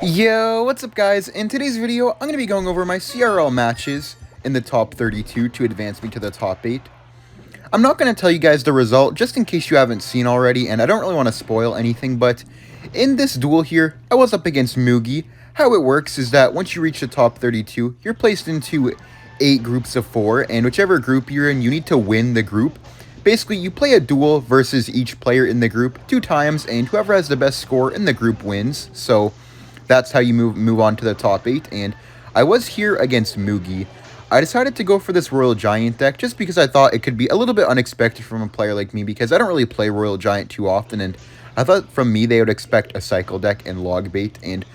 Yo, what's up guys? In today's video, I'm going to be going over my CRL matches in the top 32 to advance me to the top 8. I'm not going to tell you guys the result, just in case you haven't seen already, and I don't really want to spoil anything, but in this duel here, I was up against Mugi. How it works is that once you reach the top 32, you're placed into 8 groups of 4, and whichever group you're in, you need to win the group. Basically, you play a duel versus each player in the group 2 times, and whoever has the best score in the group wins, so that's how you move on to the top 8, and I was here against Mugi. I decided to go for this Royal Giant deck just because I thought it could be a little bit unexpected from a player like me because I don't really play Royal Giant too often, and I thought from me they would expect a Cycle deck and Logbait, and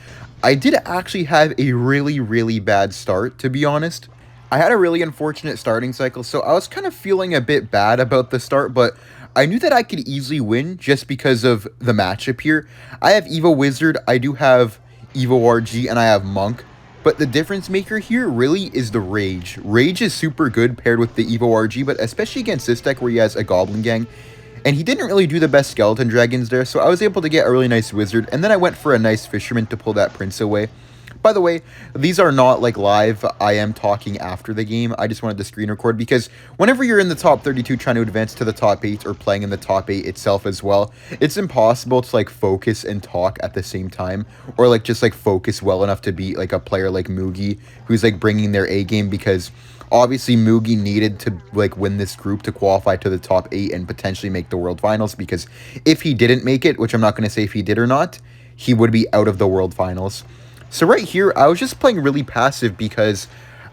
I did actually have a really bad start, to be honest. I had a really unfortunate starting cycle, so I was kind of feeling a bit bad about the start, but I knew that I could easily win just because of the matchup here. I have Evo Wizard, I do have Evo RG, and I have Monk. But the difference maker here really is the Rage. Rage is super good paired with the Evo RG, but especially against this deck where he has a Goblin Gang. And he didn't really do the best Skeleton Dragons there, so I was able to get a really nice Wizard, and then I went for a nice Fisherman to pull that Prince away. By the way, these are not like live. I am talking after the game. I just wanted to screen record because whenever you're in the top 32 trying to advance to the top 8 or playing in the top 8 itself as well, it's impossible to like focus and talk at the same time or like just like focus well enough to beat like a player like Mugi who's like bringing their A game, because obviously Mugi needed to like win this group to qualify to the top 8 and potentially make the World Finals, because if he didn't make it, which I'm not going to say if he did or not, he would be out of the World Finals. So right here, I was just playing really passive because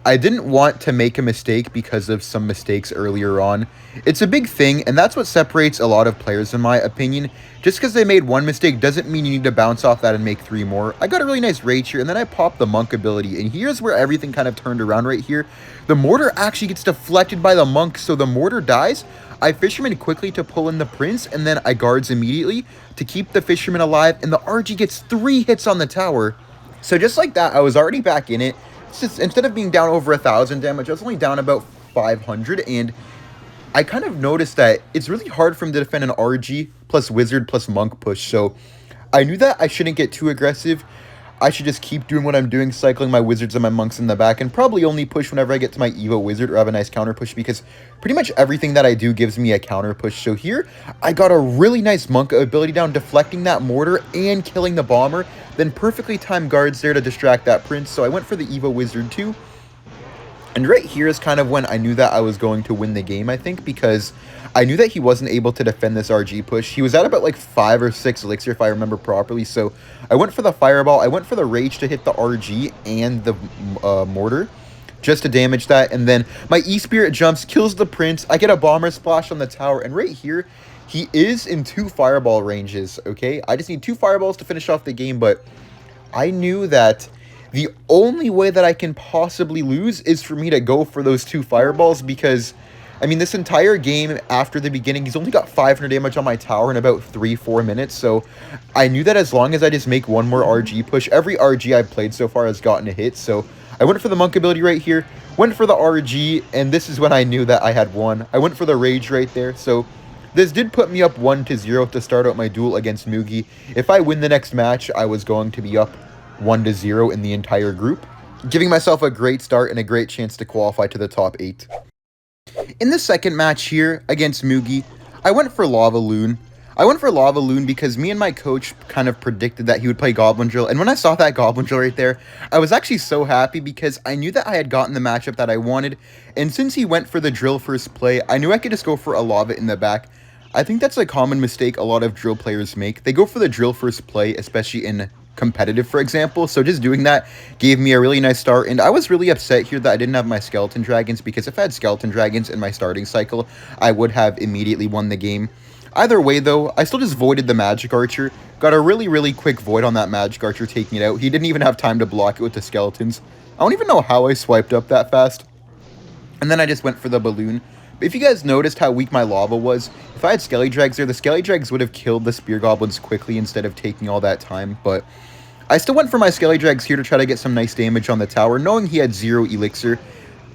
I didn't want to make a mistake because of some mistakes earlier on. It's a big thing, and that's what separates a lot of players in my opinion. Just because they made one mistake doesn't mean you need to bounce off that and make 3 more. I got a really nice Rage here, and then I popped the Monk ability, and here's where everything kind of turned around right here. The Mortar actually gets deflected by the Monk, so the Mortar dies. I Fisherman quickly to pull in the Prince, and then I Guards immediately to keep the Fisherman alive, and the RG gets 3 hits on the tower. So just like that, I was already back in it. It's just, instead of being down over 1,000 damage, I was only down about 500, and I kind of noticed that it's really hard for him to defend an RG plus Wizard plus Monk push, so I knew that I shouldn't get too aggressive. I should just keep doing what I'm doing, cycling my Wizards and my Monks in the back, and probably only push whenever I get to my Evo Wizard or have a nice counter push, because pretty much everything that I do gives me a counter push. So here, I got a really nice Monk ability down, deflecting that Mortar and killing the Bomber, then perfectly timed Guards there to distract that Prince, so I went for the Evo Wizard too. And right here is kind of when I knew that I was going to win the game, I think, because I knew that he wasn't able to defend this RG push. He was at about like 5 or 6 elixir, if I remember properly, so I went for the Fireball. I went for the Rage to hit the RG and the Mortar, just to damage that, and then my E-Spirit jumps, kills the Prince. I get a Bomber Splash on the tower, and right here, he is in 2 Fireball ranges, okay? I just need 2 Fireballs to finish off the game, but I knew that the only way that I can possibly lose is for me to go for those 2 Fireballs, because, I mean, this entire game after the beginning, he's only got 500 damage on my tower in about 3-4 minutes, so I knew that as long as I just make one more RG push, every RG I've played so far has gotten a hit, so I went for the Monk ability right here, went for the RG, and this is when I knew that I had won. I went for the Rage right there, so this did put me up 1-0 to start out my duel against Mugi. If I win the next match, I was going to be up 1-0 in the entire group, giving myself a great start and a great chance to qualify to the top 8. In the second match here against Mugi, I went for Lava Loon. I went for Lava Loon because me and my coach kind of predicted that he would play Goblin Drill, and when I saw that Goblin Drill right there, I was actually so happy because I knew that I had gotten the matchup that I wanted, and since he went for the Drill first play, I knew I could just go for a Lava in the back. I think that's a common mistake a lot of Drill players make. They go for the Drill first play, especially in competitive, for example, so just doing that gave me a really nice start, and I was really upset here that I didn't have my Skeleton Dragons, because if I had Skeleton Dragons in my starting cycle, I would have immediately won the game. Either way, though, I still just voided the Magic Archer, got a really quick void on that Magic Archer taking it out. He didn't even have time to block it with the Skeletons. I don't even know how I swiped up that fast. And then I just went for the Balloon. But if you guys noticed how weak my Lava was, if I had Skelly Drags there, the Skelly Drags would have killed the Spear Goblins quickly instead of taking all that time, but I still went for my Skelly Drags here to try to get some nice damage on the tower, knowing he had 0 elixir.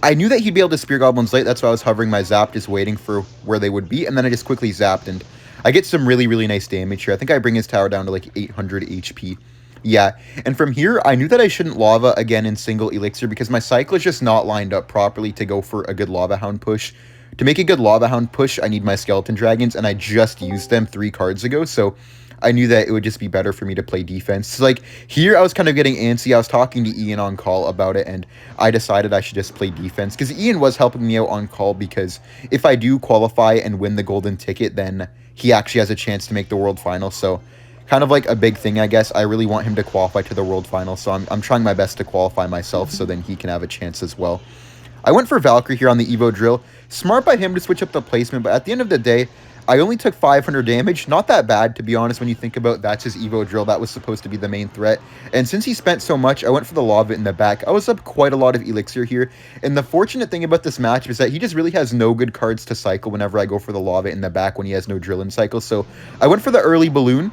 I knew that he'd be able to Spear Goblins late, that's why I was hovering my Zap, just waiting for where they would be, and then I just quickly zapped, and I get some really nice damage here. I think I bring his tower down to like 800 HP. Yeah, and from here, I knew that I shouldn't lava again in single elixir because my cycle is just not lined up properly to go for a good lava hound push. To make a good lava hound push, I need my skeleton dragons, and I just used them 3 cards ago, so I knew that it would just be better for me to play defense. So, like, here I was kind of getting antsy. I was talking to Ian on call about it, and I decided I should just play defense because Ian was helping me out on call because if I do qualify and win the golden ticket, then he actually has a chance to make the world final, so kind of like a big thing, I guess. I really want him to qualify to the world final, so I'm trying my best to qualify myself so then he can have a chance as well. I went for Valkyrie here on the Evo drill. Smart by him to switch up the placement, but at the end of the day, I only took 500 damage. Not that bad, to be honest, when you think about that's his Evo drill. That was supposed to be the main threat. And since he spent so much, I went for the Logbait in the back. I was up quite a lot of elixir here. And the fortunate thing about this match is that he just really has no good cards to cycle whenever I go for the Logbait in the back when he has no drill in cycle. So I went for the early balloon,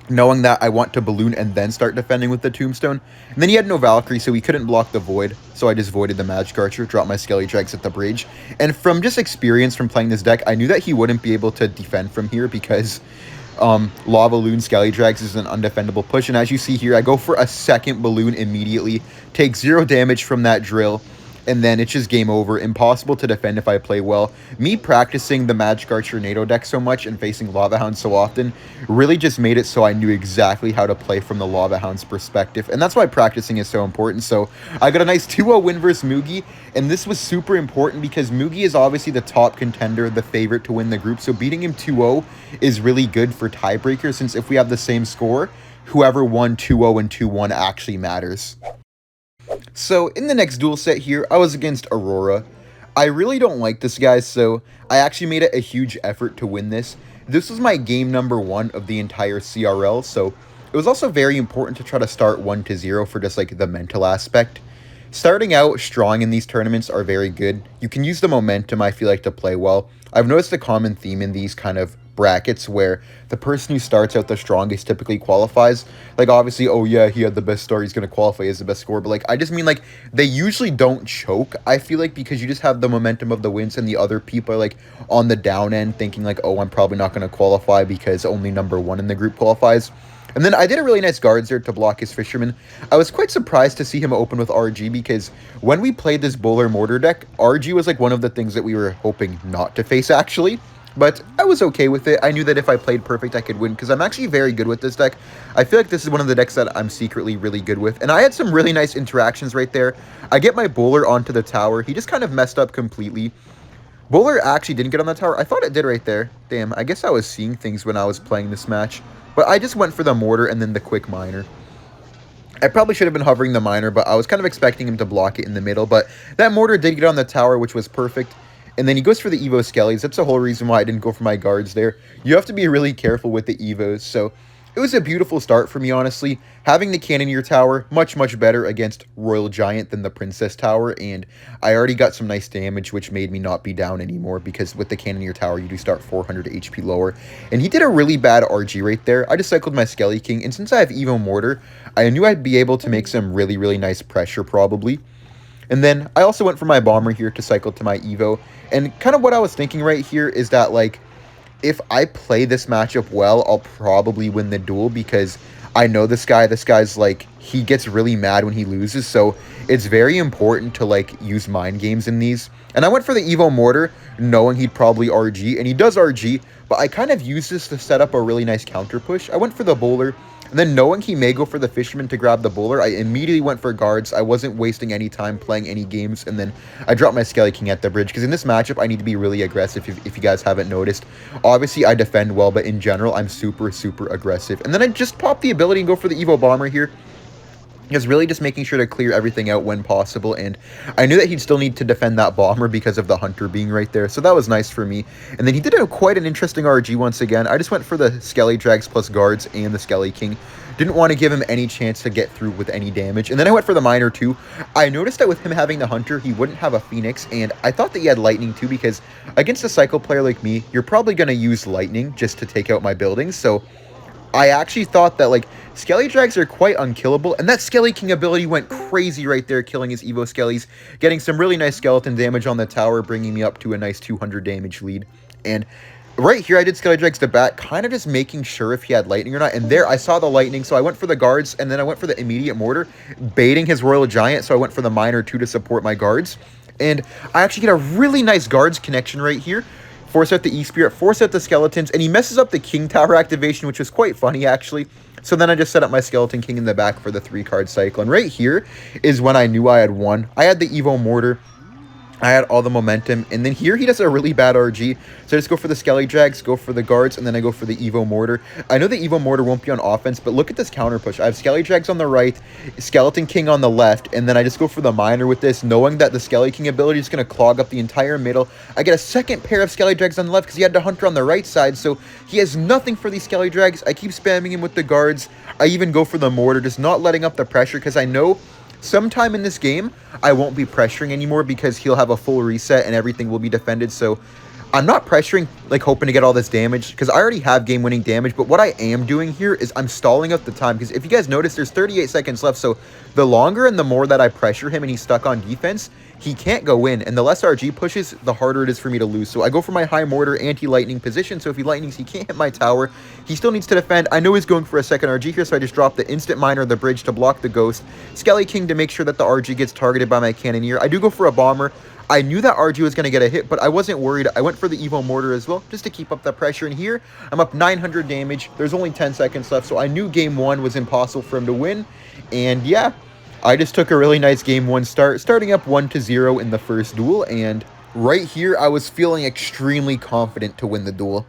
knowing that I want to balloon and then start defending with the tombstone. And then he had no Valkyrie, so he couldn't block the void. So I just voided the Magic Archer, dropped my Skelly Drags at the bridge. And from just experience from playing this deck, I knew that he wouldn't be able to defend from here because Lava Loon Skelly Drags is an undefendable push. And as you see here, I go for a second balloon immediately, take 0 damage from that drill, and then it's just game over. Impossible to defend if I play well. Me practicing the Magic Archer NATO deck so much and facing Lava Hound so often really just made it so I knew exactly how to play from the Lava Hound's perspective. And that's why practicing is so important. So I got a nice 2-0 win versus Mugi. And this was super important because Mugi is obviously the top contender, the favorite to win the group. So beating him 2-0 is really good for tiebreaker, since if we have the same score, whoever won 2-0 and 2-1 actually matters. So, in the next duel set here, I was against Aurora. I really don't like this guy, so I actually made it a huge effort to win this. This was my game number 1 of the entire CRL, so it was also very important to try to start 1-0 for just, like, the mental aspect. Starting out strong in these tournaments are very good. You can use the momentum, I feel like, to play well. I've noticed a common theme in these kind of brackets where the person who starts out the strongest typically qualifies. Like, obviously, oh yeah, he had the best start, he's going to qualify as the best score, but like, I just mean, like, they usually don't choke, I feel like, because you just have the momentum of the wins and the other people are like on the down end thinking like, oh, I'm probably not going to qualify because only number 1 in the group qualifies. And then I did a really nice guards there to block his Fisherman. I was quite surprised to see him open with RG because when we played this Bowler Mortar deck, RG was like one of the things that we were hoping not to face, actually. But I was okay with it. I knew that if I played perfect, I could win because I'm actually very good with this deck. I feel like this is one of the decks that I'm secretly really good with. And I had some really nice interactions right there. I get my Bowler onto the tower. He just kind of messed up completely. Bowler actually didn't get on the tower. I thought it did right there. Damn, I guess I was seeing things when I was playing this match. But I just went for the Mortar and then the quick Miner. I probably should have been hovering the Miner, but I was kind of expecting him to block it in the middle. But that Mortar did get on the tower, which was perfect. And then he goes for the Evo Skellies. That's the whole reason why I didn't go for my guards there. You have to be really careful with the Evos. So it was a beautiful start for me, honestly. Having the Cannoneer Tower, much, much better against Royal Giant than the Princess Tower. And I already got some nice damage, which made me not be down anymore. Because with the Cannoneer Tower, you do start 400 HP lower. And he did a really bad RG right there. I just cycled my Skelly King. And since I have Evo Mortar, I knew I'd be able to make some really, really nice pressure, probably. And then I also went for my Bomber here to cycle to my Evo. And kind of what I was thinking right here is that, like, if I play this matchup well, I'll probably win the duel because I know this guy. This guy's, like, he gets really mad when he loses. So it's very important to, like, use mind games in these. And I went for the Evo Mortar, knowing he'd probably RG. And he does RG, but I kind of used this to set up a really nice counter push. I went for the Bowler. And then knowing he may go for the Fisherman to grab the Bowler, I immediately went for guards. I wasn't wasting any time playing any games. And then I dropped my Skelly King at the bridge. Because in this matchup, I need to be really aggressive if you guys haven't noticed. Obviously, I defend well, but in general, I'm super, super aggressive. And then I just popped the ability and go for the Evo Bomber here. Just really just making sure to clear everything out when possible, and I knew that he'd still need to defend that Bomber because of the Hunter being right there, so that was nice for me. And then he did quite an interesting RG once again. I just went for the Skelly Drags plus guards and the Skelly King. Didn't want to give him any chance to get through with any damage. And then I went for the Miner too. I noticed that with him having the Hunter, he wouldn't have a Phoenix, and I thought that he had Lightning too because against a Cycle player like me, you're probably going to use Lightning just to take out my buildings, so I actually thought that, like, Skelly Drags are quite unkillable, and that Skelly King ability went crazy right there, killing his Evo Skellies, getting some really nice skeleton damage on the tower, bringing me up to a nice 200 damage lead. And right here, I did Skelly Drags to back, kind of just making sure if he had lightning or not. And there, I saw the lightning, so I went for the guards, and then I went for the immediate mortar, baiting his Royal Giant, so I went for the Miner too to support my guards. And I actually get a really nice guards connection right here. Force out the E-Spirit, force out the Skeletons, and he messes up the King Tower activation, which was quite funny, actually. So then I just set up my Skeleton King in the back for the 3-card cycle. And right here is when I knew I had won. I had the Evo Mortar. I had all the momentum, and then here he does a really bad RG, so I just go for the Skelly Drags, go for the guards, and then I go for the Evo Mortar. I know the Evo Mortar won't be on offense, but look at this counter push. I have Skelly Drags on the right, Skeleton King on the left, and then I just go for the Miner with this, knowing that the Skelly King ability is going to clog up the entire middle. I get a second pair of Skelly Drags on the left because he had the Hunter on the right side, so he has nothing for these Skelly Drags. I keep spamming him with the guards. I even go for the Mortar, just not letting up the pressure because I know sometime in this game, I won't be pressuring anymore because he'll have a full reset and everything will be defended. So I'm not pressuring, like, hoping to get all this damage because I already have game-winning damage. But what I am doing here is I'm stalling out the time because if you guys notice, there's 38 seconds left. So the longer and the more that I pressure him and he's stuck on defense, he can't go in. And the less RG pushes, the harder it is for me to lose. So I go for my high mortar anti-lightning position. So if he lightnings, he can't hit my tower. He still needs to defend. I know he's going for a second RG here, so I just drop the instant miner on the bridge to block the ghost. Skelly King to make sure that the RG gets targeted by my cannoneer. I do go for a bomber. I knew that RG was going to get a hit, but I wasn't worried. I went for the Evo Mortar as well, just to keep up the pressure. And here, I'm up 900 damage. There's only 10 seconds left, so I knew game 1 was impossible for him to win. And yeah, I just took a really nice game 1 start, starting up 1-0 in the first duel. And right here, I was feeling extremely confident to win the duel.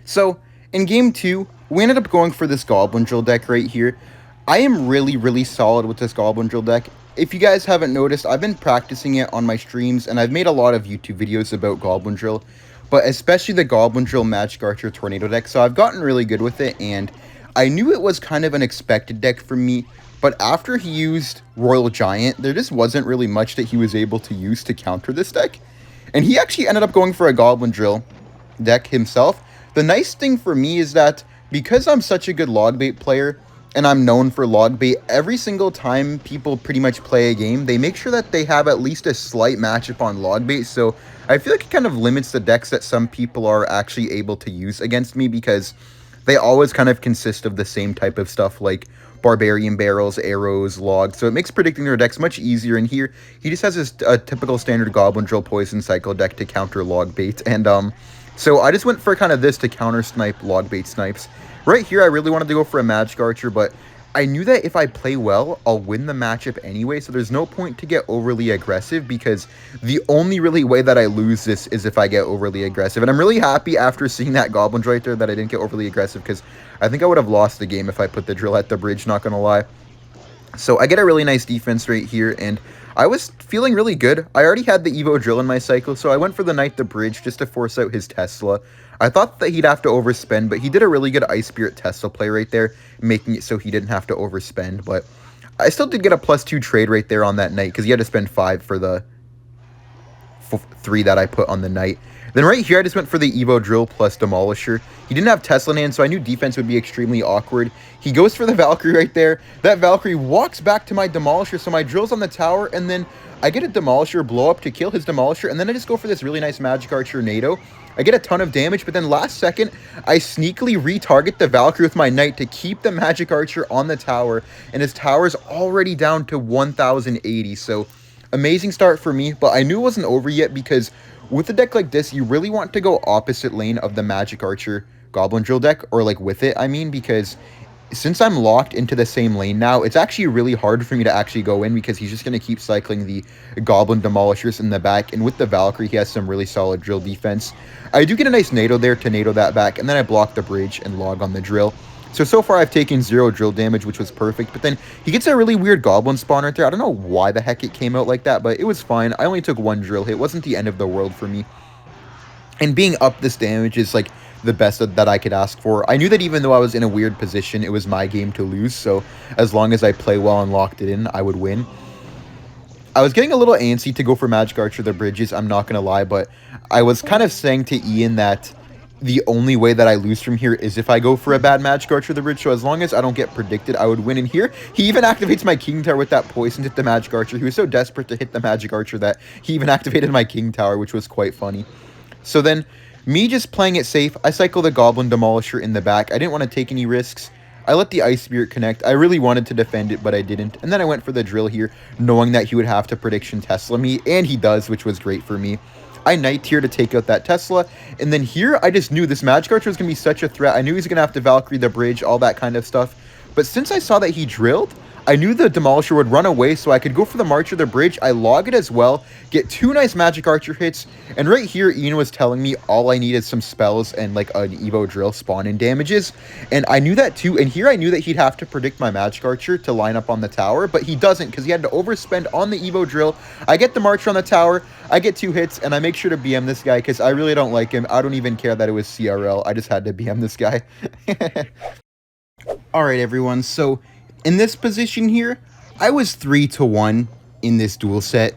So in game 2, we ended up going for this Goblin Drill deck right here. I am really solid with this Goblin Drill deck. If you guys haven't noticed, I've been practicing it on my streams, and I've made a lot of YouTube videos about Goblin Drill, but especially the Goblin Drill Magic Archer Tornado deck, so I've gotten really good with it, and I knew it was kind of an expected deck for me, but after he used Royal Giant, there just wasn't really much that he was able to use to counter this deck, and he actually ended up going for a Goblin Drill deck himself. The nice thing for me is that because I'm such a good Logbait player, and I'm known for Logbait, every single time people pretty much play a game, they make sure that they have at least a slight matchup on Logbait, so I feel like it kind of limits the decks that some people are actually able to use against me because they always kind of consist of the same type of stuff like Barbarian Barrels, Arrows, Logs, so it makes predicting their decks much easier. And here, he just has his typical standard Goblin Drill Poison Cycle deck to counter Logbait, and so I just went for kind of this to counter snipe Logbait snipes. Right here, I really wanted to go for a Magic Archer, but I knew that if I play well, I'll win the matchup anyway, so there's no point to get overly aggressive because the only really way that I lose this is if I get overly aggressive. And I'm really happy after seeing that Goblin right there that I didn't get overly aggressive because I think I would have lost the game if I put the drill at the bridge, not gonna lie. So I get a really nice defense right here, and I was feeling really good. I already had the Evo Drill in my cycle, so I went for the Knight the Bridge just to force out his Tesla. I thought that he'd have to overspend, but he did a really good Ice Spirit Tesla play right there, making it so he didn't have to overspend. But I still did get a +2 trade right there on that Knight, because he had to spend 5 for the 3 that I put on the Knight. Then right here, I just went for the Evo Drill plus Demolisher. He didn't have Tesla in hand, so I knew defense would be extremely awkward. He goes for the Valkyrie right there. That Valkyrie walks back to my Demolisher, so my Drill's on the tower, and then I get a Demolisher blow up to kill his Demolisher, and then I just go for this really nice Magic Archer NATO. I get a ton of damage, but then last second, I sneakily retarget the Valkyrie with my Knight to keep the Magic Archer on the tower, and his tower's already down to 1080, so amazing start for me, but I knew it wasn't over yet because with a deck like this, you really want to go opposite lane of the Magic Archer Goblin Drill deck, or like with it, I mean, because since I'm locked into the same lane now, it's actually really hard for me to actually go in because he's just going to keep cycling the Goblin Demolishers in the back, and with the Valkyrie, he has some really solid drill defense. I do get a nice NATO there to NATO that back, and then I block the bridge and log on the drill. So far I've taken 0 drill damage, which was perfect, but then he gets a really weird goblin spawn right there. I don't know why the heck it came out like that, but it was fine. I only took 1 drill hit. It wasn't the end of the world for me. And being up this damage is like the best that I could ask for. I knew that even though I was in a weird position, it was my game to lose, so as long as I play well and locked it in, I would win. I was getting a little antsy to go for Magic Archer the bridges, I'm not going to lie, but I was kind of saying to Ian that the only way that I lose from here is if I go for a bad Magic Archer the bridge, so as long as I don't get predicted, I would win. And here, he even activates my King Tower with that poison to hit the Magic Archer. He was so desperate to hit the Magic Archer that he even activated my King Tower, which was quite funny. So then, Me just playing it safe, I cycle the Goblin Demolisher in the back. I didn't want to take any risks. I let the Ice Spirit connect. I really wanted to defend it, but I didn't. And then I went for the drill here, knowing that he would have to prediction Tesla me, and he does, which was great for me. I Knight here to take out that Tesla, and then here I just knew this Magic Archer was going to be such a threat. I knew he was going to have to Valkyrie the bridge, all that kind of stuff. But since I saw that he drilled, I knew the Demolisher would run away, so I could go for the March of the Bridge. I log it as well, get 2 nice Magic Archer hits, and right here, Ian was telling me all I need is some spells and like an Evo Drill spawn in damages, and I knew that too, and here I knew that he'd have to predict my Magic Archer to line up on the tower, but he doesn't because he had to overspend on the Evo Drill. I get the Marcher on the tower, I get 2 hits, and I make sure to BM this guy because I really don't like him. I don't even care that it was CRL. I just had to BM this guy. Alright everyone, so in this position here, I was 3-1 in this duel set.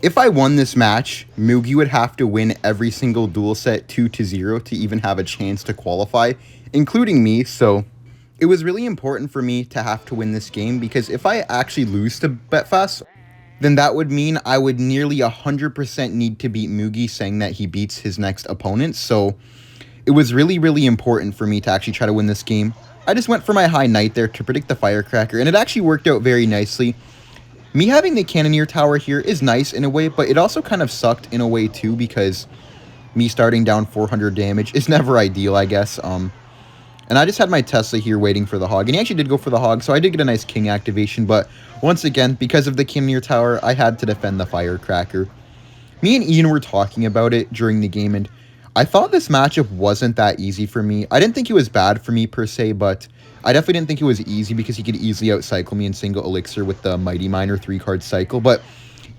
If I won this match, Mugi would have to win every single duel set 2-0 to even have a chance to qualify, including me, so it was really important for me to have to win this game because if I actually lose to Betfast, then that would mean I would nearly 100% need to beat Mugi, saying that he beats his next opponent, so it was really, really important for me to actually try to win this game. I just went for my high Knight there to predict the Firecracker, and it actually worked out very nicely. Me having the Cannoneer Tower here is nice in a way, but it also kind of sucked in a way too, because me starting down 400 damage is never ideal, I guess. And I just had my Tesla here waiting for the Hog, and he actually did go for the Hog, so I did get a nice King activation, but once again, because of the Cannoneer Tower, I had to defend the Firecracker. Me and Ian were talking about it during the game, and I thought this matchup wasn't that easy for me. I didn't think it was bad for me per se, but I definitely didn't think it was easy because he could easily outcycle me in single elixir with the Mighty Miner 3-card cycle. But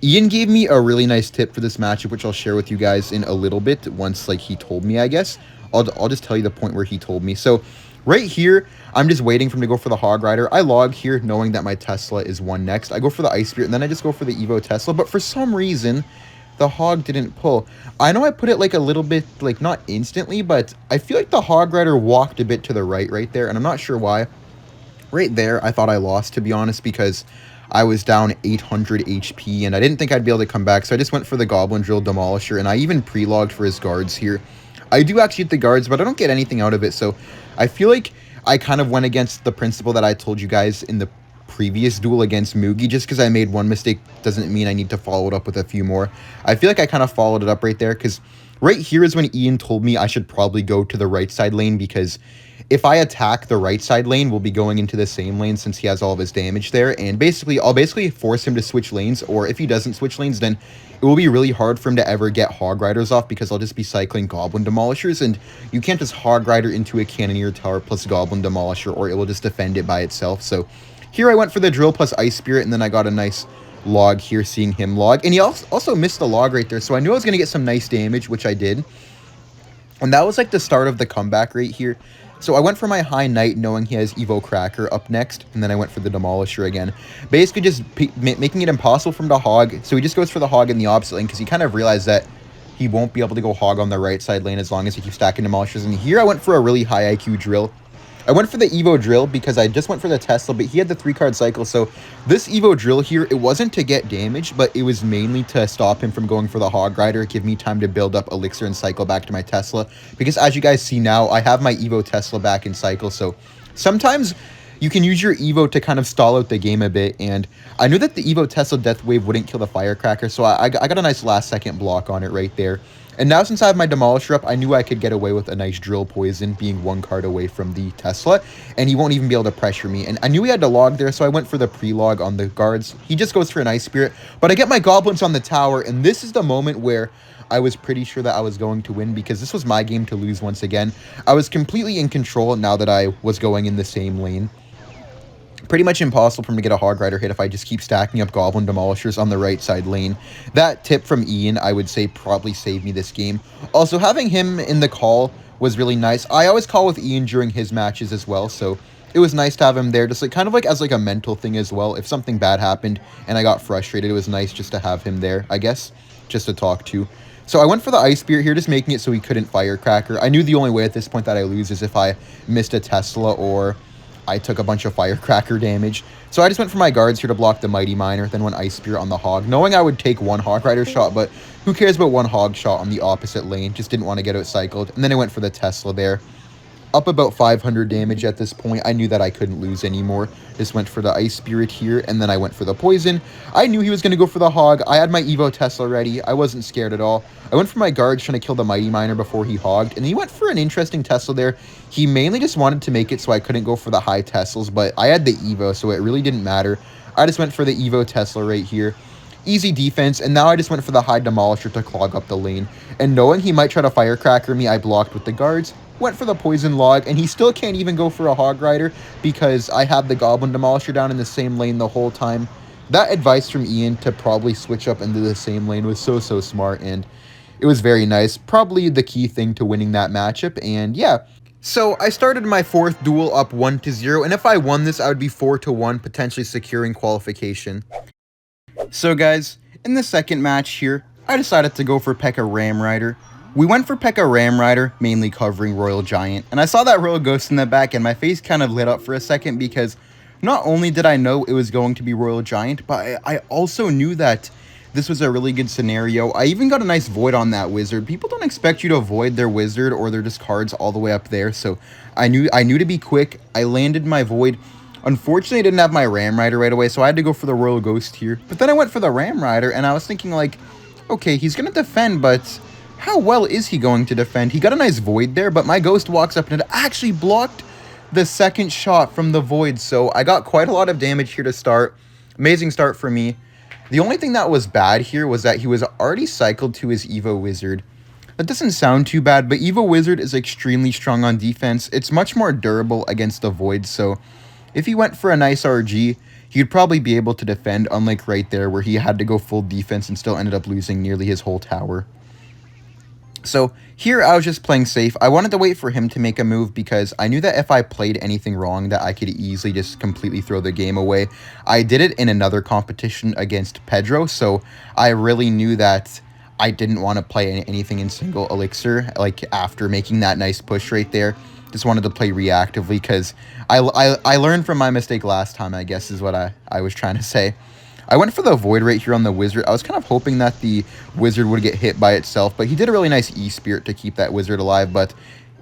Ian gave me a really nice tip for this matchup, which I'll share with you guys in a little bit once like he told me, I guess. I'll just tell you the point where he told me. So right here, I'm just waiting for him to go for the Hog Rider. I log here knowing that my Tesla is 1 next. I go for the Ice Spirit, and then I just go for the Evo Tesla. But for some reason, the Hog didn't pull. I know I put it like a little bit, like not instantly, but I feel like the Hog Rider walked a bit to the right there, and I'm not sure why. Right there, I thought I lost, to be honest, because I was down 800 HP, and I didn't think I'd be able to come back, so I just went for the Goblin Drill Demolisher, and I even pre-logged for his guards here. I do actually hit the guards, but I don't get anything out of it, so I feel like I kind of went against the principle that I told you guys in the previous duel against Mugi. Just because I made 1 mistake doesn't mean I need to follow it up with a few more. I feel like I kind of followed it up right there, because right here is when Ian told me I should probably go to the right side lane, because if I attack the right side lane, we'll be going into the same lane since he has all of his damage there, and basically, I'll basically force him to switch lanes, or if he doesn't switch lanes, then it will be really hard for him to ever get Hog Riders off, because I'll just be cycling Goblin Demolishers, and you can't just Hog Rider into a Cannoneer Tower plus Goblin Demolisher, or it will just defend it by itself. So here I went for the Drill plus Ice Spirit, and then I got a nice log here, seeing him log, and he also missed the log right there, so I knew I was going to get some nice damage, which I did, and that was like the start of the comeback right here. So I went for my high Knight, knowing he has Evo Cracker up next, and then I went for the Demolisher again. Basically just making it impossible for him to Hog, so he just goes for the Hog in the opposite lane, because he kind of realized that he won't be able to go Hog on the right side lane as long as he keeps stacking Demolishers, and here I went for a really high IQ Drill. I went for the Evo Drill because I just went for the Tesla, but he had the 3-card cycle, so this Evo Drill here, it wasn't to get damage, but it was mainly to stop him from going for the Hog Rider, give me time to build up Elixir and cycle back to my Tesla, because as you guys see now, I have my Evo Tesla back in cycle, so sometimes you can use your Evo to kind of stall out the game a bit, and I knew that the Evo Tesla Death Wave wouldn't kill the Firecracker, so I got a nice last-second block on it right there. And now since I have my Demolisher up, I knew I could get away with a nice Drill Poison, being 1 card away from the Tesla, and he won't even be able to pressure me. And I knew he had to log there, so I went for the pre-log on the guards. He just goes for an Ice Spirit, but I get my Goblins on the tower, and this is the moment where I was pretty sure that I was going to win, because this was my game to lose once again. I was completely in control now that I was going in the same lane. Pretty much impossible for him to get a Hog Rider hit if I just keep stacking up Goblin Demolishers on the right side lane. That tip from Ian, I would say, probably saved me this game. Also, having him in the call was really nice. I always call with Ian during his matches as well, so it was nice to have him there, just like kind of like as like a mental thing as well. If something bad happened and I got frustrated, it was nice just to have him there, I guess, just to talk to. So I went for the Ice Spirit here, just making it so he couldn't Firecracker. I knew the only way at this point that I lose is if I missed a Tesla or I took a bunch of firecracker damage. So I just went for my guards here to block the Mighty Miner, then went Ice Spear on the Hog, knowing I would take one Hog Rider shot, but who cares about one Hog shot on the opposite lane? Just didn't want to get outcycled. And then I went for the Tesla there. Up about 500 damage at this point. I knew that I couldn't lose anymore. Just went for the Ice Spirit here, and then I went for the Poison. I knew he was going to go for the Hog. I had my Evo Tesla ready. I wasn't scared at all. I went for my guards trying to kill the Mighty Miner before he hogged, and he went for an interesting Tesla there. He mainly just wanted to make it so I couldn't go for the high Teslas, but I had the Evo, so it really didn't matter. I just went for the Evo Tesla right here. Easy defense, and now I just went for the high Demolisher to clog up the lane. And knowing he might try to Firecracker me, I blocked with the guards. Went for the Poison Log, and he still can't even go for a Hog Rider because I had the Goblin Demolisher down in the same lane the whole time. That advice from Ian to probably switch up into the same lane was so smart, and it was very nice. Probably the key thing to winning that matchup, and yeah. So I started my 4th duel up 1-0, and if I won this, I would be 4-1, potentially securing qualification. So guys, in the second match here, I decided to go for P.E.K.K.A. Ram Rider. We went for P.E.K.K.A. Ram Rider, mainly covering Royal Giant, and I saw that Royal Ghost in the back and my face kind of lit up for a second because not only did I know it was going to be Royal Giant, but I also knew that this was a really good scenario. I even got a nice Void on that Wizard. People don't expect you to Void their Wizard or their discards all the way up there, so I knew to be quick. I landed my Void. Unfortunately, I didn't have my Ram Rider right away, so I had to go for the Royal Ghost here. But then I went for the Ram Rider, and I was thinking, like, okay, he's going to defend, but how well is he going to defend? He got a nice Void there, but my Ghost walks up and it actually blocked the second shot from the Void, so I got quite a lot of damage here to start. Amazing start for me. The only thing that was bad here was that he was already cycled to his Evo Wizard. That doesn't sound too bad, but Evo Wizard is extremely strong on defense. It's much more durable against the Void, so if he went for a nice RG, he'd probably be able to defend, unlike right there where he had to go full defense and still ended up losing nearly his whole tower. So here I was just playing safe. I wanted to wait for him to make a move because I knew that if I played anything wrong that I could easily just completely throw the game away. I did it in another competition against Pedro, so I really knew that I didn't want to play anything in single elixir, like after making that nice push right there. Just wanted to play reactively because I learned from my mistake last time, I guess is what I was trying to say. I went for the Void right here on the Wizard. I was kind of hoping that the Wizard would get hit by itself, but he did a really nice E-Spirit to keep that Wizard alive, but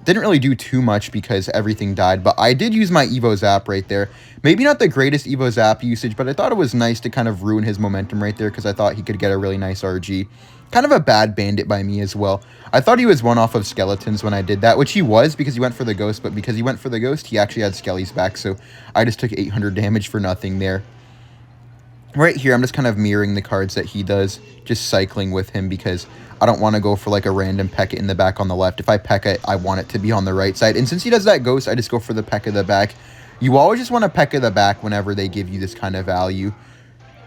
didn't really do too much because everything died. But I did use my Evo Zap right there. Maybe not the greatest Evo Zap usage, but I thought it was nice to kind of ruin his momentum right there because I thought he could get a really nice RG. Kind of a bad bandit by me as well. I thought he was one off of skeletons when I did that, which he was because he went for the Ghost, but because he went for the Ghost, he actually had Skellies back, so I just took 800 damage for nothing there. Right here, I'm just kind of mirroring the cards that he does, just cycling with him because I don't want to go for like a random P.E.K.K.A. in the back on the left. If I P.E.K.K.A., I want it to be on the right side, and since he does that Ghost, I just go for the P.E.K.K.A. the back. You always just want to P.E.K.K.A. the back whenever they give you this kind of value,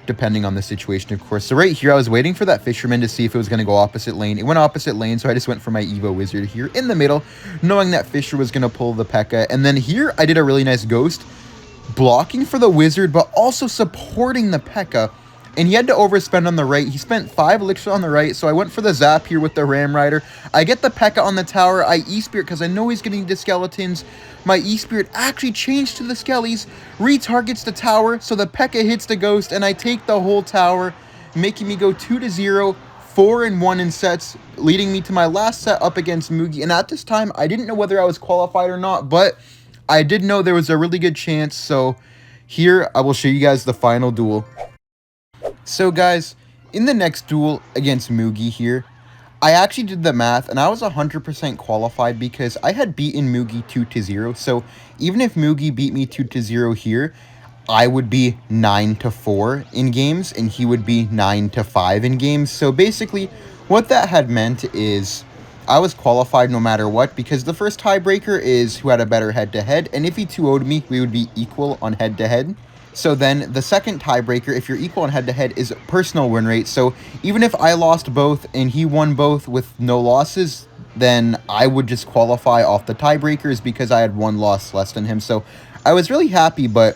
depending on the situation, of course. So right here, I was waiting for that Fisherman to see if it was going to go opposite lane. It went opposite lane, so I just went for my Evo Wizard here in the middle, knowing that Fisher was going to pull the P.E.K.K.A. And then here, I did a really nice Ghost, blocking for the Wizard, but also supporting the P.E.K.K.A. And he had to overspend on the right. He spent 5 elixir on the right, so I went for the Zap here with the Ram Rider. I get the P.E.K.K.A. on the tower. I E-Spirit because I know he's getting the skeletons. My E-Spirit actually changed to the Skellies, retargets the tower, so the P.E.K.K.A. hits the Ghost, and I take the whole tower, making me go 2-0, 4-1 in sets, leading me to my last set up against Mugi. And at this time, I didn't know whether I was qualified or not, but I did know there was a really good chance, so here I will show you guys the final duel. So guys, in the next duel against Mugi here, I actually did the math and I was 100% qualified because I had beaten Mugi 2-0. So even if Mugi beat me 2-0 here, I would be 9-4 in games and he would be 9-5 in games. So basically what that had meant is I was qualified no matter what because the first tiebreaker is who had a better head-to-head, and if he 2-0'd me, we would be equal on head-to-head. So then the second tiebreaker, if you're equal on head-to-head, is personal win rate. So even if I lost both and he won both with no losses, then I would just qualify off the tiebreakers because I had 1 loss less than him. So I was really happy, but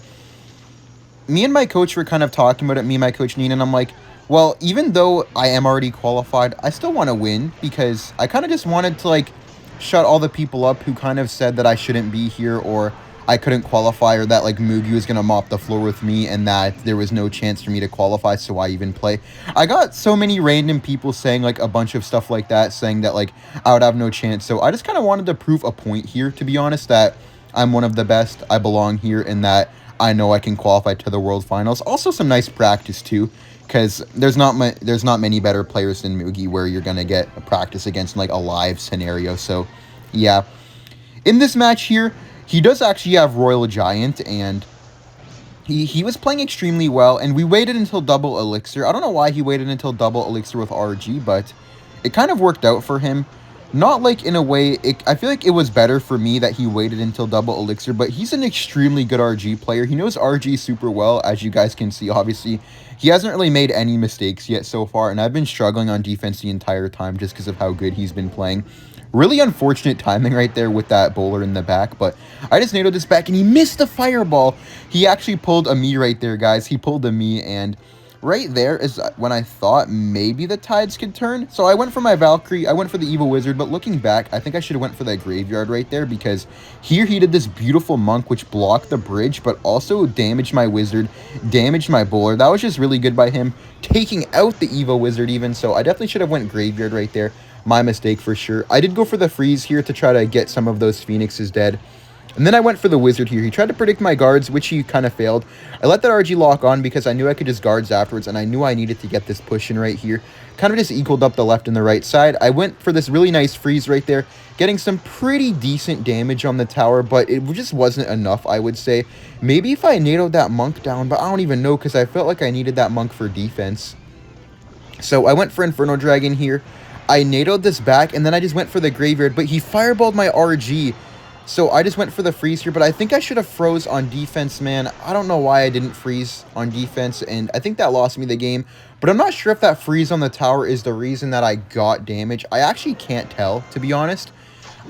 me and my coach were kind of talking about it, me and my coach Nina, and I'm like, well, even though I am already qualified, I still want to win because I kind of just wanted to like shut all the people up who kind of said that I shouldn't be here, or I couldn't qualify, or that like Mugi was gonna mop the floor with me and that there was no chance for me to qualify, so why even play? I got so many random people saying like a bunch of stuff like that, saying that like I would have no chance. So I just kind of wanted to prove a point here, to be honest, that I'm one of the best, I belong here, and that I know I can qualify to the World Finals. Also some nice practice too, because there's not many better players than Mugi where you're gonna get a practice against like a live scenario. So yeah, in this match here, he does actually have Royal Giant, and he was playing extremely well, and we waited until double elixir. I don't know why he waited until double elixir with RG, but it kind of worked out for him. Not like in a way, I feel like it was better for me that he waited until double elixir, but he's an extremely good RG player. He knows RG super well, as you guys can see, obviously. He hasn't really made any mistakes yet so far, and I've been struggling on defense the entire time just because of how good he's been playing. Really unfortunate timing right there with that bowler in the back, but I just nailed this back, and he missed the fireball. He actually pulled a me right there, guys. He pulled a me, and right there is when I thought maybe the tides could turn. So I went for my Valkyrie, I went for the Evil Wizard, but looking back, I think I should have went for that Graveyard right there, because here he did this beautiful Monk, which blocked the bridge, but also damaged my Wizard, damaged my Bowler. That was just really good by him, taking out the Evil Wizard even, so I definitely should have went Graveyard right there. My mistake for sure. I did go for the freeze here to try to get some of those Phoenixes dead. And then I went for the Wizard here. He tried to predict my guards, which he kind of failed. I let that RG lock on because I knew I could just guards afterwards, and I knew I needed to get this push in right here. Kind of just equaled up the left and the right side. I went for this really nice freeze right there, getting some pretty decent damage on the tower, but it just wasn't enough, I would say. Maybe if I NATO'd that Monk down, but I don't even know because I felt like I needed that Monk for defense. So I went for Inferno Dragon here. I NATO'd this back, and then I just went for the Graveyard, but he fireballed my RG. So I just went for the freeze here, but I think I should have froze on defense, man. I don't know why I didn't freeze on defense, and I think that lost me the game. But I'm not sure if that freeze on the tower is the reason that I got damage. I actually can't tell, to be honest.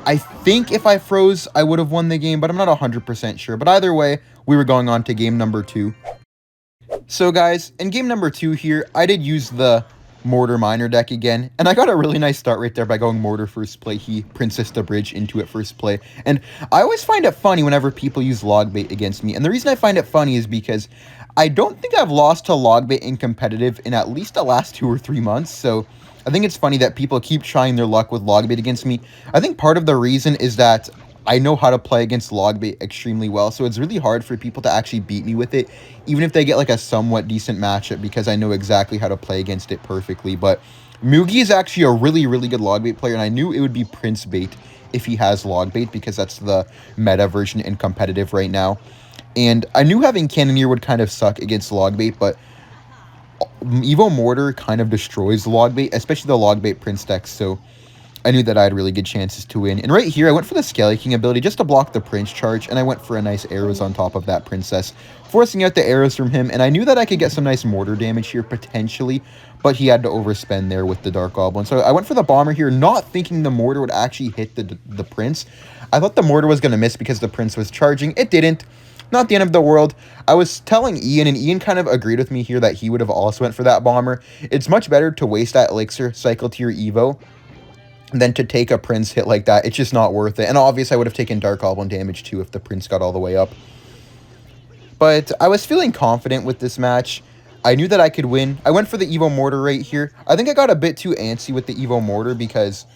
I think if I froze, I would have won the game, but I'm not 100% sure. But either way, we were going on to game number 2. So guys, in game number 2 here, I did use the Mortar Miner deck again, and I got a really nice start right there by going Mortar first play. He Princess the Bridge into it first play, and I always find it funny whenever people use Logbait against me, and the reason I find it funny is because I don't think I've lost to Logbait in competitive in at least the last 2 or 3 months, so I think it's funny that people keep trying their luck with Logbait against me. I think part of the reason is that I know how to play against Logbait extremely well, so it's really hard for people to actually beat me with it, even if they get like a somewhat decent matchup, because I know exactly how to play against it perfectly. But Mugi is actually a really, really good Logbait player, and I knew it would be Prince Bait if he has Logbait, because that's the meta version in competitive right now. And I knew having Cannoneer would kind of suck against Logbait, but Evo Mortar kind of destroys Logbait, especially the Logbait Prince decks, so I knew that I had really good chances to win. And right here, I went for the Skelly King ability just to block the Prince charge, and I went for a nice arrows on top of that Princess, forcing out the arrows from him, and I knew that I could get some nice mortar damage here, potentially, but he had to overspend there with the Dark Goblin. So I went for the Bomber here, not thinking the mortar would actually hit the Prince. I thought the mortar was going to miss because the Prince was charging. It didn't. Not the end of the world. I was telling Ian, and Ian kind of agreed with me here that he would have also went for that Bomber. It's much better to waste that Elixir, cycle to your Evo, than to take a Prince hit like that. It's just not worth it. And obviously, I would have taken Dark Goblin damage too if the Prince got all the way up. But I was feeling confident with this match. I knew that I could win. I went for the Evo Mortar right here. I think I got a bit too antsy with the Evo Mortar because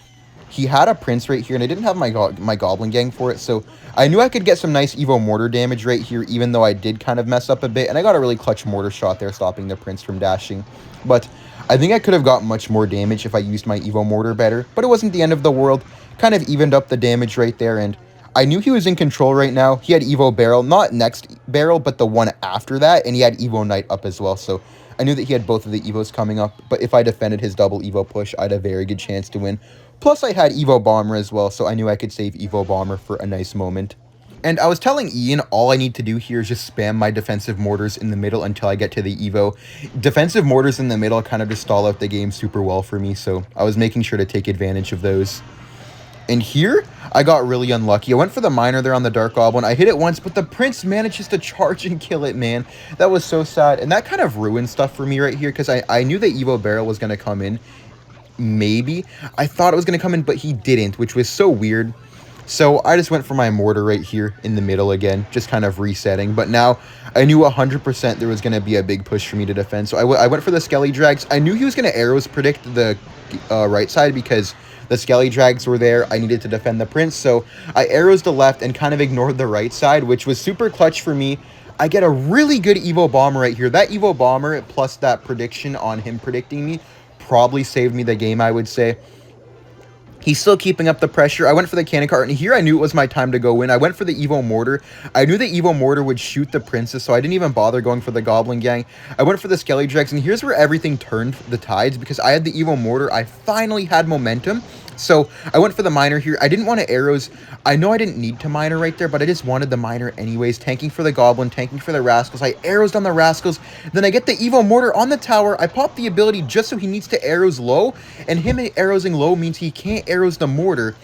he had a Prince right here, and I didn't have my Goblin Gang for it, so I knew I could get some nice Evo Mortar damage right here, even though I did kind of mess up a bit, and I got a really clutch Mortar shot there, stopping the Prince from dashing. But I think I could have got much more damage if I used my Evo Mortar better, but it wasn't the end of the world. Kind of evened up the damage right there, and I knew he was in control right now. He had Evo Barrel, not next barrel, but the one after that, and he had Evo Knight up as well, so I knew that he had both of the Evos coming up, but if I defended his double Evo push, I'd have a very good chance to win. Plus, I had Evo Bomber as well, so I knew I could save Evo Bomber for a nice moment. And I was telling Ian, all I need to do here is just spam my defensive mortars in the middle until I get to the Evo. Defensive mortars in the middle kind of just stall out the game super well for me, so I was making sure to take advantage of those. And here, I got really unlucky. I went for the Miner there on the Dark Goblin. I hit it once, but the Prince manages to charge and kill it, man. That was so sad. And that kind of ruined stuff for me right here, because I knew that Evo Barrel was going to come in. Maybe. I thought it was going to come in, but he didn't, which was so weird. So I just went for my mortar right here in the middle again, just kind of resetting. But now I knew 100% there was going to be a big push for me to defend. So I went for the Skelly Drags. I knew he was going to arrows predict the right side because the Skelly Drags were there. I needed to defend the Prince. So I arrows the left and kind of ignored the right side, which was super clutch for me. I get a really good Evo Bomber right here. That Evo Bomber plus that prediction on him predicting me probably saved me the game, I would say. He's still keeping up the pressure. I went for the cannon cart, and here I knew it was my time to go in. I went for the Evo Mortar. I knew the Evo Mortar would shoot the Princess, so I didn't even bother going for the Goblin Gang. I went for the Skelly Dregs, and here's where everything turned the tides, because I had the Evo Mortar. I finally had momentum, so I went for the Miner here. I didn't want to arrows. I know I didn't need to Miner right there, but I just wanted the Miner anyways, tanking for the Goblin, tanking for the Rascals. I arrows on the Rascals, then I get the Evo Mortar on the tower. I pop the ability just so he needs to arrows low, and him arrowsing low means he can't arrows the mortar.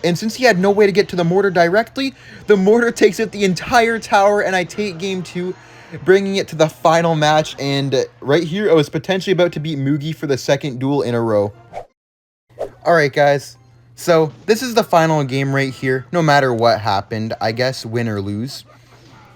And since he had no way to get to the mortar directly, the mortar takes out the entire tower, and I take game 2, bringing it to the final match. And right here, I was potentially about to beat Mugi for the second duel in a row. Alright guys, so this is the final game right here. No matter what happened, I guess win or lose.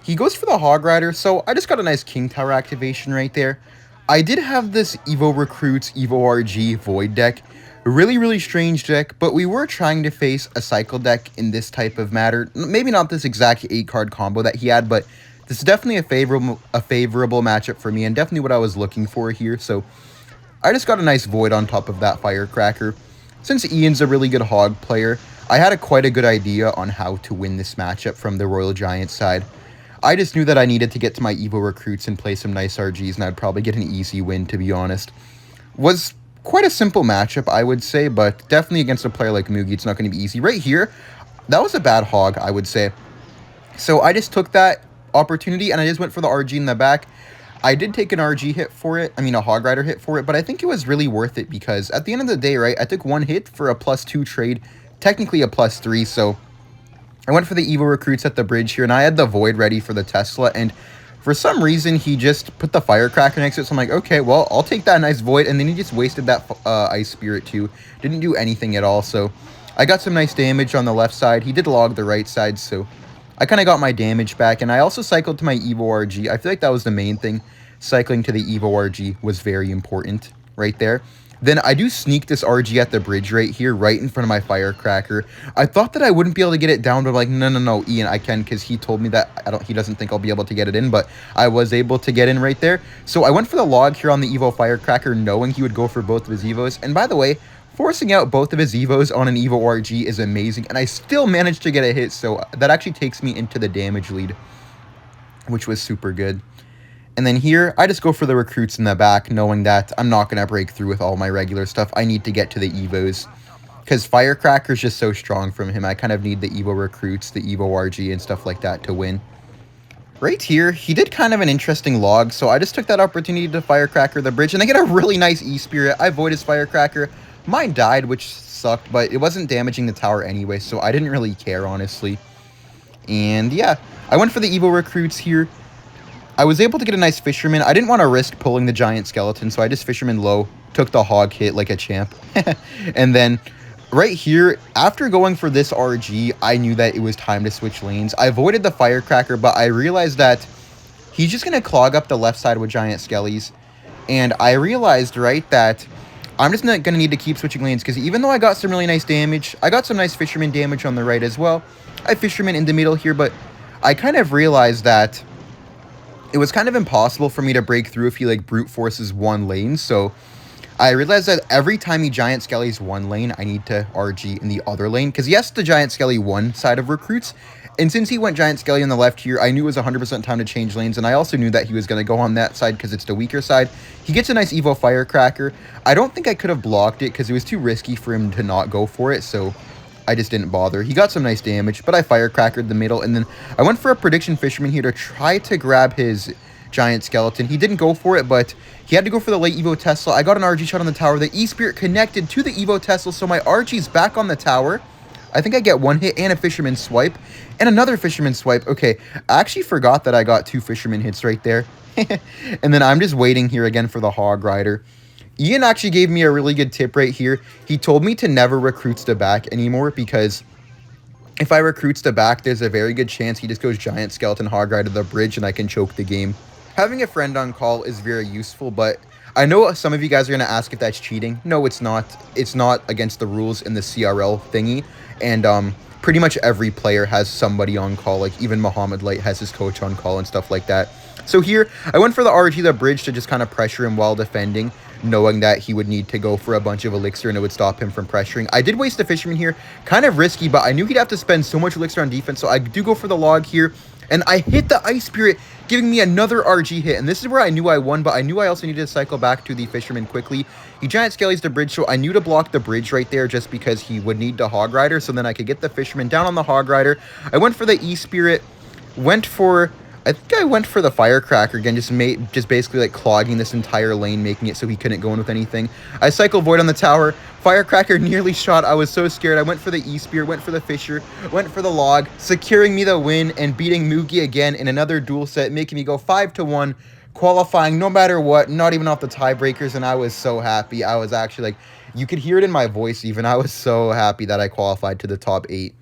He goes for the Hog Rider, so I just got a nice King Tower activation right there. I did have this Evo Recruits, Evo RG Void deck. Really strange deck, but we were trying to face a cycle deck in this type of matter. Maybe not this exact 8-card combo that he had, but this is definitely a favorable matchup for me, and definitely what I was looking for here. So I just got a nice Void on top of that Firecracker. Since Ian's a really good Hog player, I had quite a good idea on how to win this matchup from the Royal Giant side. I just knew that I needed to get to my Evo Recruits and play some nice RGs, and I'd probably get an easy win, to be honest. Was quite a simple matchup, I would say, but definitely against a player like Mugi, it's not going to be easy. Right here, that was a bad Hog, I would say. So I just took that opportunity, and I just went for the RG in the back. I did take an RG hit for it, a Hog Rider hit for it, but I think it was really worth it because at the end of the day, right, I took one hit for a +2 trade, technically a +3, so I went for the Evo Recruits at the bridge here, and I had the Void ready for the Tesla, and for some reason, he just put the Firecracker next to it, so I'm like, okay, well, I'll take that nice Void, and then he just wasted that Ice Spirit too. Didn't do anything at all, so I got some nice damage on the left side. He did log the right side, so I kind of got my damage back, and I also cycled to my Evo RG. I feel like that was the main thing. Cycling to the Evo RG was very important right there. Then I do sneak this RG at the bridge right here, right in front of my Firecracker. I thought that I wouldn't be able to get it down, but I'm like, no, Ian, I can, because he told me that he doesn't think I'll be able to get it in, but I was able to get in right there. So I went for the log here on the Evo Firecracker, knowing he would go for both of his Evos. And by the way, forcing out both of his Evos on an Evo RG is amazing, and I still managed to get a hit, so that actually takes me into the damage lead, which was super good. And then here, I just go for the Recruits in the back, knowing that I'm not going to break through with all my regular stuff. I need to get to the Evos, because Firecracker's just so strong from him. I kind of need the Evo Recruits, the Evo RG, and stuff like that to win. Right here, he did kind of an interesting log, so I just took that opportunity to Firecracker the bridge, and I get a really nice E-Spirit. I void his Firecracker. Mine died, which sucked, but it wasn't damaging the tower anyway, so I didn't really care, honestly. And yeah, I went for the Evo Recruits here. I was able to get a nice Fisherman. I didn't want to risk pulling the Giant Skeleton, so I just Fisherman low, took the Hog hit like a champ. And then right here, after going for this RG, I knew that it was time to switch lanes. I avoided the Firecracker, but I realized that he's just going to clog up the left side with Giant Skellies. And I realized, right, that I'm just not going to need to keep switching lanes, because even though I got some really nice damage, I got some nice Fisherman damage on the right as well. I Fisherman in the middle here, but I kind of realized that it was kind of impossible for me to break through if he, like, brute forces one lane, so I realized that every time he Giant Skellies one lane, I need to RG in the other lane, because he has to Giant Skelly one side of Recruits, and since he went Giant Skelly on the left here, I knew it was 100% time to change lanes, and I also knew that he was going to go on that side because it's the weaker side. He gets a nice Evo Firecracker. I don't think I could have blocked it because it was too risky for him to not go for it, so I just didn't bother. He got some nice damage, but I Firecrackered the middle, and then I went for a Prediction Fisherman here to try to grab his Giant Skeleton. He didn't go for it, but he had to go for the late Evo Tesla. I got an RG shot on the tower. The E-Spirit connected to the Evo Tesla, so my RG's back on the tower. I think I get one hit and a Fisherman swipe, and another Fisherman swipe. Okay, I actually forgot that I got 2 Fisherman hits right there. And then I'm just waiting here again for the Hog Rider. Ian actually gave me a really good tip right here. He told me to never Recruits to back anymore, because If I recruits the back, there's a very good chance he just goes Giant Skeleton Hog Rider to the bridge and I can choke the game. Having a friend on call is very useful, but I know some of you guys are going to ask if that's cheating. No, it's not. It's not against the rules in the CRL thingy, and pretty much every player has somebody on call, like even Muhammad Light has his coach on call and stuff like that. So here, I went for the RG the bridge to just kind of pressure him while defending, knowing that he would need to go for a bunch of elixir and it would stop him from pressuring. I did waste the fisherman here, kind of risky, but I knew he'd have to spend so much elixir on defense, so I do go for the log here, and I hit the Ice Spirit, giving me another RG hit, and this is where I knew I won, but I knew I also needed to cycle back to the fisherman quickly. He Giant Skellies the bridge, so I knew to block the bridge right there just because he would need the Hog Rider, so then I could get the fisherman down on the Hog Rider. I went for the E-Spirit, I think I went for the Firecracker again, just basically like clogging this entire lane, making it so he couldn't go in with anything. I cycle Void on the tower. Firecracker nearly shot. I was so scared. I went for the E-Spear, went for the Fisher, went for the Log, securing me the win and beating Mugi again in another duel set, making me go 5-1, qualifying no matter what, not even off the tiebreakers, and I was so happy. I was actually like, you could hear it in my voice even. I was so happy that I qualified to the top 8.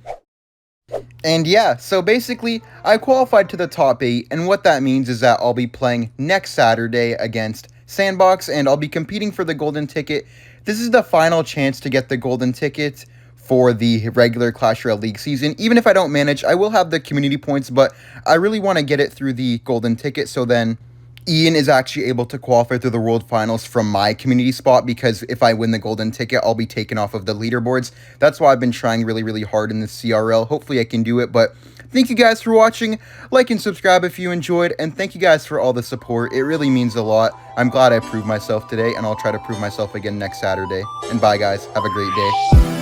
And yeah, so basically, I qualified to the top 8, and what that means is that I'll be playing next Saturday against Sandbox, and I'll be competing for the golden ticket. This is the final chance to get the golden ticket for the regular Clash Royale League season. Even if I don't manage, I will have the community points, but I really want to get it through the golden ticket, so then Ian is actually able to qualify through the World Finals from my community spot, because if I win the golden ticket, I'll be taken off of the leaderboards. That's why I've been trying really, really hard in this CRL. Hopefully I can do it, but thank you guys for watching. Like and subscribe if you enjoyed, and thank you guys for all the support. It really means a lot. I'm glad I proved myself today, and I'll try to prove myself again next Saturday. And bye, guys. Have a great day.